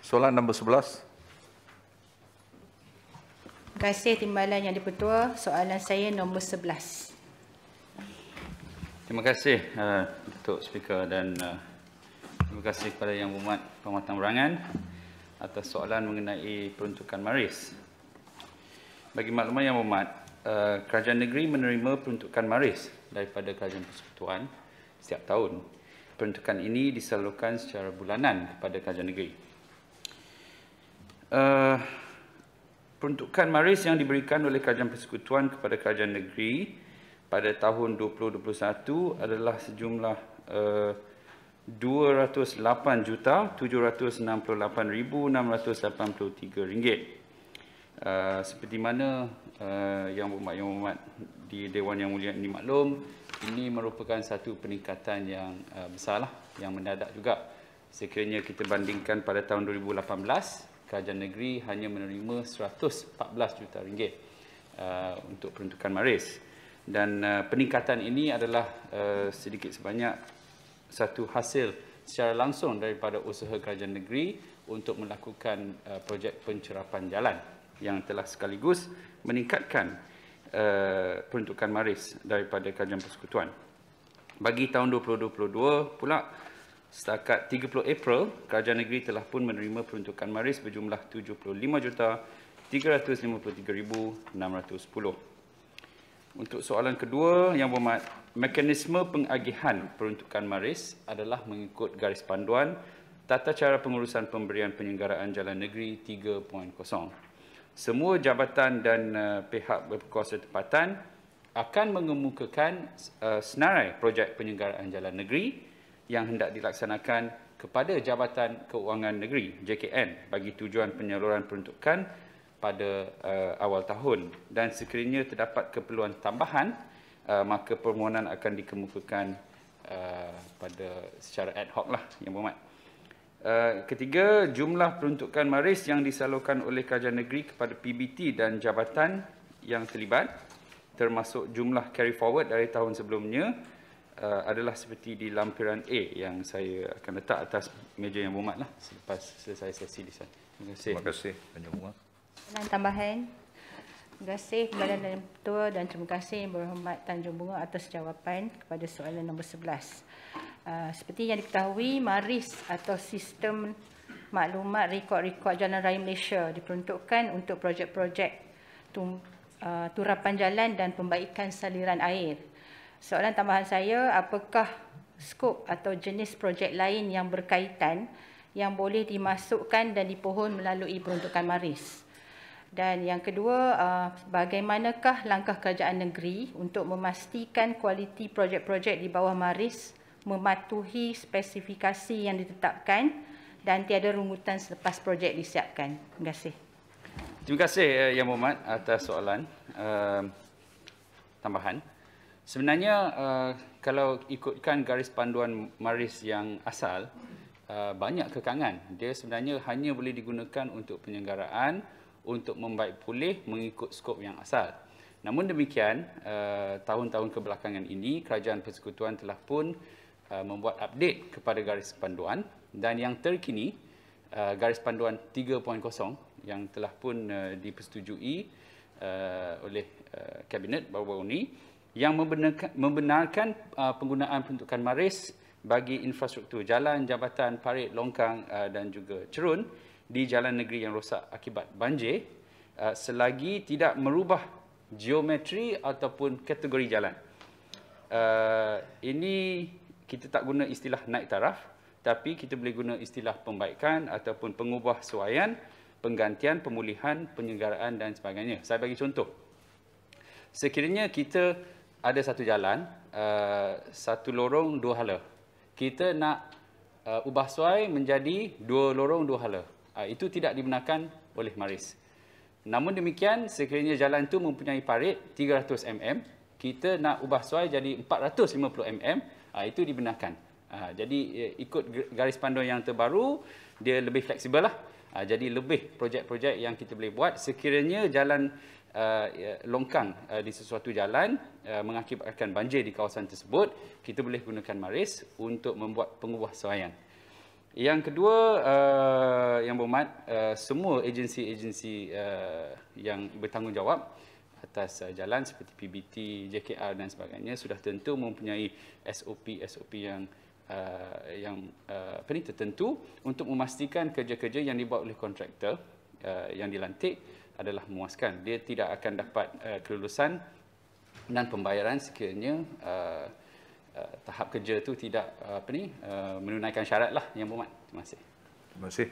Soalan nombor 11. Terima kasih Timbalan Yang di-Pertua. Soalan saya nombor 11. Terima kasih Datuk Speaker dan terima kasih kepada Yang Berhormat Pengurusan Berangan atas soalan mengenai peruntukan Maris. Bagi makluman Yang Berhormat, Kerajaan Negeri menerima peruntukan Maris daripada Kerajaan Persekutuan setiap tahun. Peruntukan ini disalurkan secara bulanan kepada Kerajaan Negeri. Peruntukan Maris yang diberikan oleh Kerajaan Persekutuan kepada Kerajaan Negeri pada tahun 2021 adalah sejumlah RM208,668,683. Seperti mana Yang Berhormat di Dewan Yang Mulia ini maklum, ini merupakan satu peningkatan yang besarlah, yang mendadak juga. Sekiranya kita bandingkan pada tahun 2018, Kerajaan Negeri hanya menerima RM114 juta untuk peruntukan Maris. Dan peningkatan ini adalah sedikit sebanyak satu hasil secara langsung daripada usaha Kerajaan Negeri untuk melakukan projek pencerapan jalan yang telah sekaligus meningkatkan peruntukan Maris daripada Kerajaan Persekutuan. Bagi tahun 2022 pula, setakat 30 April, Kerajaan Negeri telah pun menerima peruntukan Maris berjumlah RM75,353,610. Untuk soalan kedua, Yang Berhormat, mekanisme pengagihan peruntukan Maris adalah mengikut garis panduan Tata Cara Pengurusan Pemberian Penyelenggaraan Jalan Negeri 3.0. Semua jabatan dan pihak berkuasa tempatan akan mengemukakan senarai projek penyelenggaraan jalan negeri yang hendak dilaksanakan kepada Jabatan Keuangan Negeri JKN bagi tujuan penyaluran peruntukan pada awal tahun, dan sekiranya terdapat keperluan tambahan maka permohonan akan dikemukakan pada secara ad hoc lah, Yang Berhormat. Ketiga, jumlah peruntukan Maris yang disalurkan oleh Kerajaan Negeri kepada PBT dan jabatan yang terlibat, termasuk jumlah carry forward dari tahun sebelumnya, adalah seperti di lampiran A yang saya akan letak atas meja Yang Berhormat lah selepas selesai sesi di sana. Terima kasih. Terima kasih, Yang Berhormat. Soalan tambahan. Terima kasih Timbalan Yang Di-Pertua dan terima kasih Yang Berhormat Tanjung Bunga atas jawapan kepada soalan nombor 11. Seperti yang diketahui, Maris atau Sistem Maklumat Rekod-Rekod Jalan Raya Malaysia diperuntukkan untuk projek-projek turapan jalan dan pembaikan saliran air. Soalan tambahan saya, apakah skop atau jenis projek lain yang berkaitan yang boleh dimasukkan dan dipohon melalui peruntukan Maris? Dan yang kedua, bagaimanakah langkah Kerajaan Negeri untuk memastikan kualiti projek-projek di bawah Maris mematuhi spesifikasi yang ditetapkan dan tiada rungutan selepas projek disiapkan? Terima kasih. Terima kasih Yang Berhormat atas soalan tambahan. Sebenarnya kalau ikutkan garis panduan Maris yang asal, banyak kekangan. Dia sebenarnya hanya boleh digunakan untuk penyelenggaraan untuk membaik pulih mengikut skop yang asal. Namun demikian, tahun-tahun kebelakangan ini, Kerajaan Persekutuan telah pun membuat update kepada garis panduan, dan yang terkini, garis panduan 3.0 yang telah pun dipersetujui oleh Kabinet baru-baru ini, yang membenarkan penggunaan peruntukan Maris bagi infrastruktur jalan, jambatan, parit, longkang dan juga cerun di jalan negeri yang rosak akibat banjir selagi tidak merubah geometri ataupun kategori jalan. Ini kita tak guna istilah naik taraf, tapi kita boleh guna istilah pembaikan ataupun pengubah suaian, penggantian, pemulihan, penyelenggaraan dan sebagainya. Saya bagi contoh. Sekiranya kita ada satu jalan, satu lorong, dua hala. Kita nak ubah suai menjadi dua lorong, dua hala. Itu tidak dibenarkan oleh Maris. Namun demikian, sekiranya jalan itu mempunyai parit 300 mm, kita nak ubah suai jadi 450 mm, itu dibenarkan. Jadi ikut garis panduan yang terbaru, dia lebih fleksibel lah. Jadi lebih projek-projek yang kita boleh buat sekiranya jalan longkang di sesuatu jalan mengakibatkan banjir di kawasan tersebut, kita boleh gunakan Maris untuk membuat pengubah suaian. Yang kedua, Yang Yang Berhormat, semua agensi-agensi yang bertanggungjawab atas jalan seperti PBT, JKR dan sebagainya sudah tentu mempunyai SOP yang tertentu untuk memastikan kerja-kerja yang dibuat oleh kontraktor yang dilantik adalah memuaskan. Dia tidak akan dapat kelulusan dan pembayaran sekiranya tahap kerja itu tidak menunaikan syarat lah, Yang Berhormat. Terima kasih. Terima kasih.